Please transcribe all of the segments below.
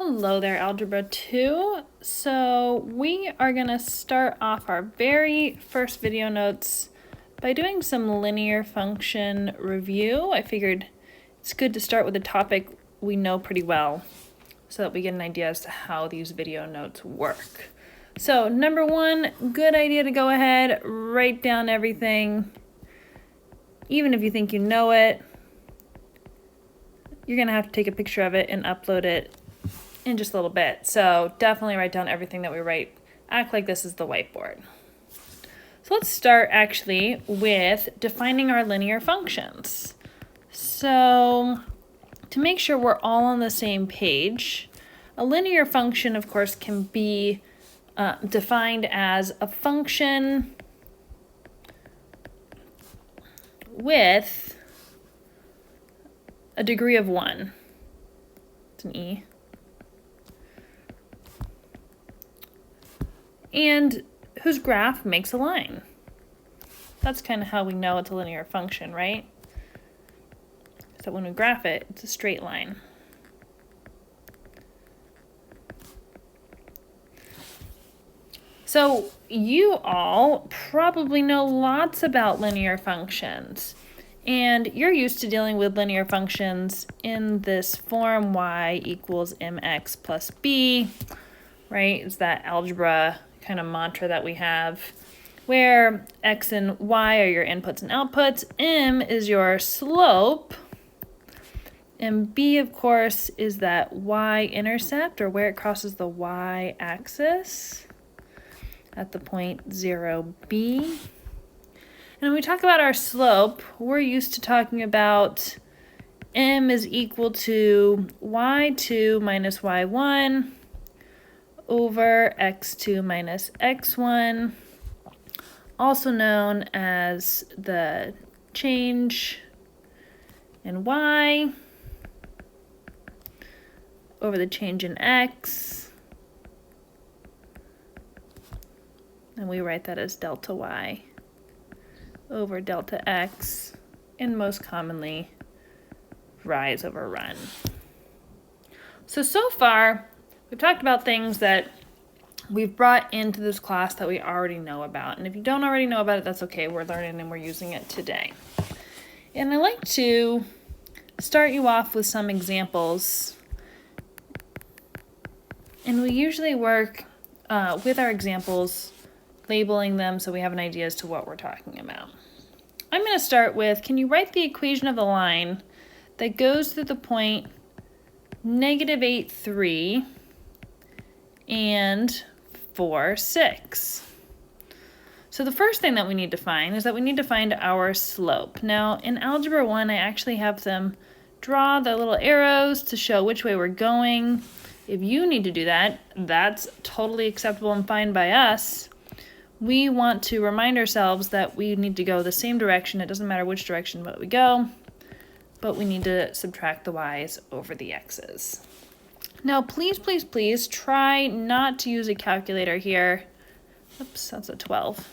Hello there, Algebra 2. So we are going to start off our very first video notes by doing some linear function review. I figured it's good to start with a topic we know pretty well so that we get an idea as to how these video notes work. So number one, good idea to go ahead, write down everything. Even if you think you know it, you're going to have to take a picture of it and upload it in just a little bit. So definitely write down everything that we write. Act like this is the whiteboard. So let's start actually with defining our linear functions. So to make sure we're all on the same page, a linear function, of course, can be defined as a function with a degree of 1. It's an E. And whose graph makes a line. That's kind of how we know it's a linear function, right? So when we graph it, it's a straight line. So you all probably know lots about linear functions, and you're used to dealing with linear functions in this form, y equals mx plus b, right? It's that algebra kind of mantra that we have where x and y are your inputs and outputs, m is your slope, and b, of course, is that y-intercept, or where it crosses the y-axis at the point 0, b. And when we talk about our slope, we're used to talking about m is equal to y2 minus y1 over x2 minus x1, also known as the change in y over the change in x, and we write that as delta y over delta x, and most commonly rise over run. So far, we've talked about things that we've brought into this class that we already know about. And if you don't already know about it, that's okay. We're learning and we're using it today. And I like to start you off with some examples. And we usually work with our examples, labeling them so we have an idea as to what we're talking about. I'm going to start with, can you write the equation of the line that goes through the point -8, 3 and 4, 6. So the first thing that we need to find is that we need to find our slope. Now in Algebra 1, I actually have them draw the little arrows to show which way we're going. If you need to do that, that's totally acceptable and fine by us. We want to remind ourselves that we need to go the same direction. It doesn't matter which direction but we go, but we need to subtract the y's over the x's. Now, please, please, please try not to use a calculator here. Oops, that's a 12.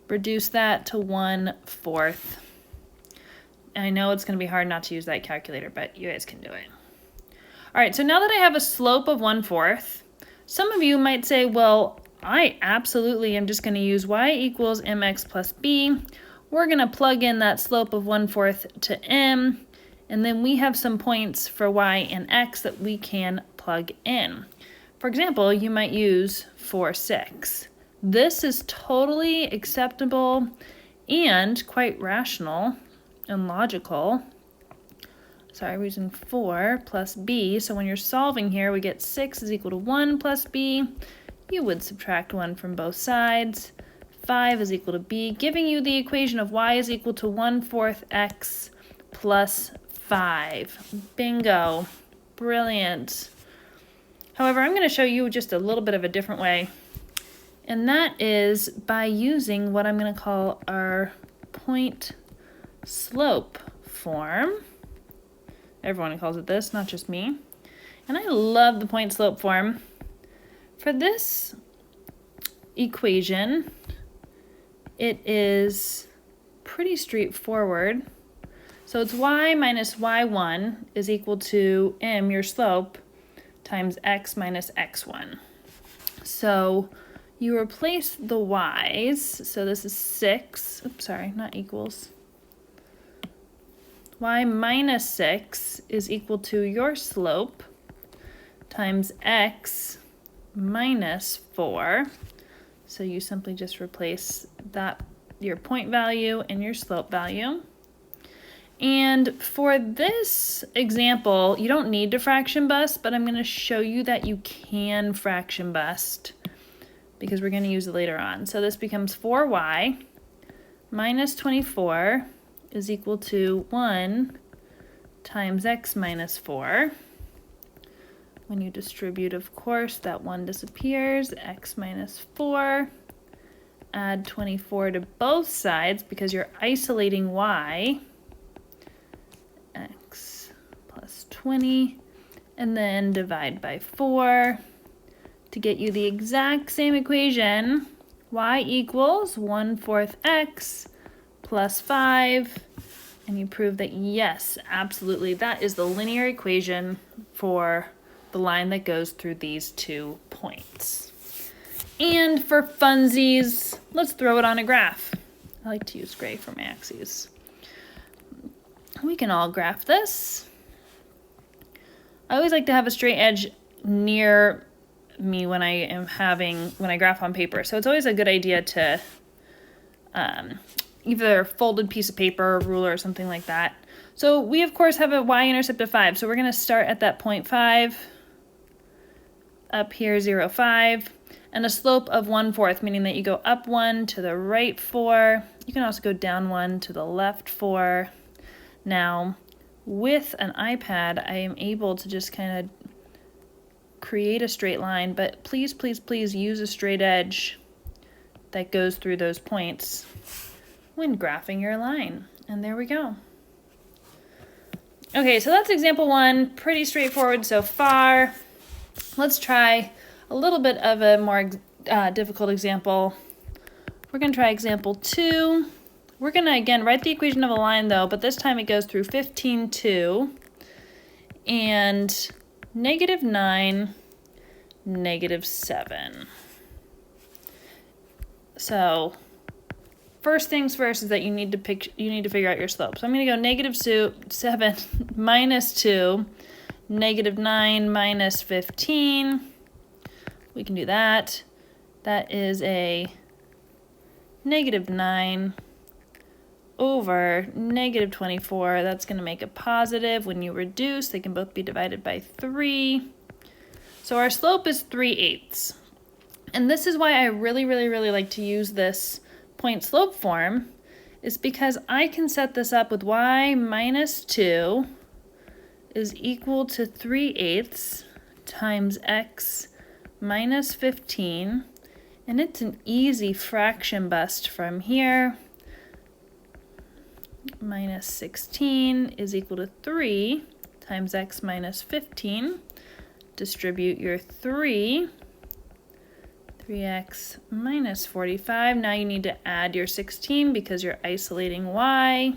Reduce that to 1/4. I know it's going to be hard not to use that calculator, but you guys can do it. All right, so now that I have a slope of 1/4, some of you might say, well, I absolutely am just going to use y equals mx plus b. We're going to plug in that slope of 1/4 to m. And then we have some points for y and x that we can plug in. For example, you might use 4, 6. This is totally acceptable and quite rational and logical. Sorry, we're using 4 plus b. So when you're solving here, we get 6 is equal to 1 plus b. You would subtract 1 from both sides. 5 is equal to b, giving you the equation of y is equal to 1/4 x plus 5. Bingo. Brilliant. However, I'm going to show you just a little bit of a different way, and that is by using what I'm going to call our point slope form. Everyone calls it this, not just me. And I love the point slope form. For this equation, it is pretty straightforward. So it's y minus y1 is equal to m, your slope, times x minus x1. So you replace the y's, so this is 6, oops, sorry, not equals. Y minus 6 is equal to your slope times x minus 4. So you simply just replace that, your point value and your slope value. And for this example, you don't need to fraction bust, but I'm going to show you that you can fraction bust because we're going to use it later on. So this becomes 4y minus 24 is equal to 1 times x minus 4. When you distribute, of course, that 1 disappears, x minus 4. Add 24 to both sides because you're isolating y. X plus 20. And then divide by 4 to get you the exact same equation. Y equals 1/4 x plus 5. And you prove that yes, absolutely, that is the linear equation for the line that goes through these 2 points. And for funsies, let's throw it on a graph. I like to use gray for my axes. We can all graph this. I always like to have a straight edge near me when I graph on paper. So it's always a good idea to either folded piece of paper, a ruler, or something like that. So we of course have a y-intercept of 5. So we're going to start at that point 5. Up here 0, 5. And a slope of 1/4, meaning that you go up 1 to the right 4. You can also go down 1 to the left 4. Now, with an iPad, I am able to just kind of create a straight line, but please, please, please use a straight edge that goes through those points when graphing your line. And there we go. Okay, so that's example 1. Pretty straightforward so far. Let's try a little bit of a more difficult example. We're going to try example 2. We're going to, again, write the equation of a line, though, but this time it goes through 15, 2, and -9, -7. So first things first is that you need to figure out your slope. So I'm going to go -7 minus 2, -9 minus 15. We can do that. That is a -9 over -24. That's going to make a positive. When you reduce, they can both be divided by 3. So our slope is 3/8. And this is why I really, really, really like to use this point slope form, is because I can set this up with y minus 2 is equal to 3/8 times x minus 15. And it's an easy fraction bust from here. Minus 16 is equal to 3 times x minus 15. Distribute your 3x minus 45. Now you need to add your 16 because you're isolating y.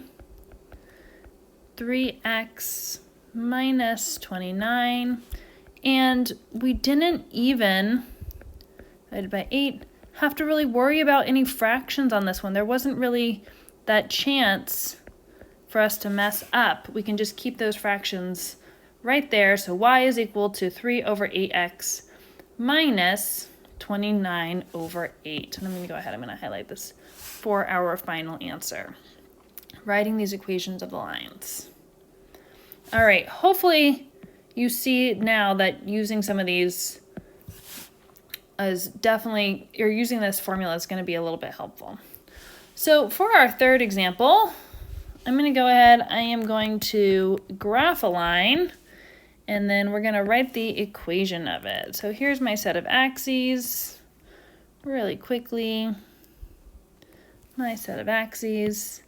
3x minus 29. And we didn't even, divided by 8, have to really worry about any fractions on this one. There wasn't really that chance for us to mess up. We can just keep those fractions right there. So y is equal to 3 over 8x minus 29 over 8. And I'm going to go ahead, I'm going to highlight this for our final answer. Writing these equations of the lines. All right, hopefully you see now that using some of these is definitely, you're using this formula is going to be a little bit helpful. So for our third example, I'm going to go ahead, I am going to graph a line, and then we're going to write the equation of it. So here's my set of axes, really quickly, my set of axes,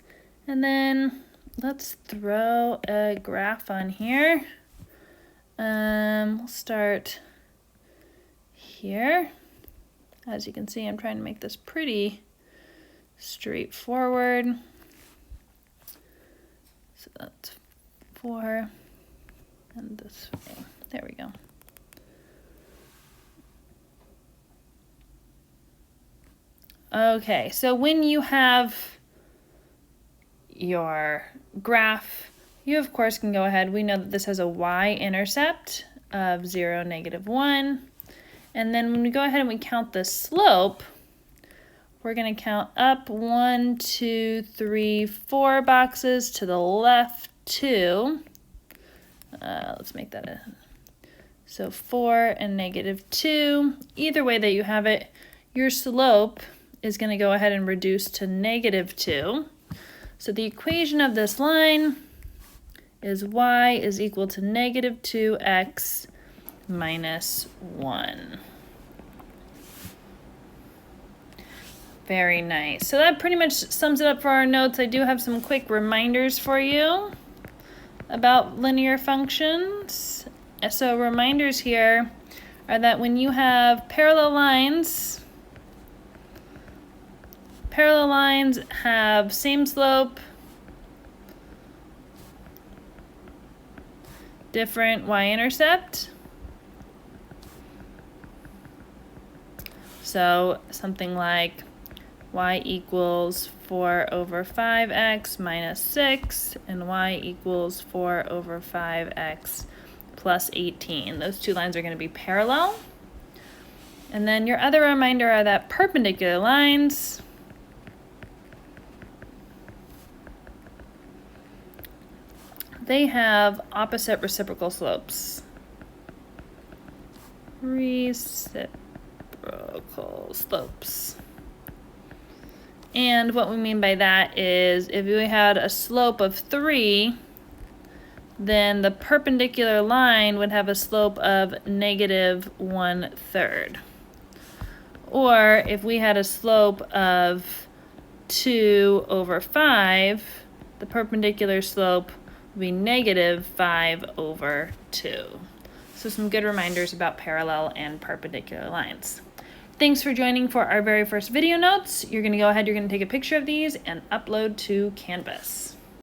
and then let's throw a graph on here. We'll start here. As you can see, I'm trying to make this pretty straightforward. So that's 4, and this way. There we go. Okay, so when you have your graph, you of course can go ahead. We know that this has a y-intercept of 0, -1. And then when we go ahead and we count the slope, we're going to count up 1, 2, 3, 4 boxes, to the left 2. Let's make that a... So 4 and -2. Either way that you have it, your slope is going to go ahead and reduce to -2. So the equation of this line is y is equal to -2x minus 1. Very nice. So that pretty much sums it up for our notes. I do have some quick reminders for you about linear functions. So reminders here are that when you have parallel lines have same slope, different y-intercept. So something like y equals 4/5x minus 6 and y equals 4/5x plus 18. Those two lines are going to be parallel. And then your other reminder are that perpendicular lines they have opposite reciprocal slopes. Reciprocal slopes. And what we mean by that is if we had a slope of 3, then the perpendicular line would have a slope of -1/3. Or if we had a slope of 2/5, the perpendicular slope would be -5/2. So some good reminders about parallel and perpendicular lines. Thanks for joining for our very first video notes. You're going to go ahead, you're going to take a picture of these and upload to Canvas.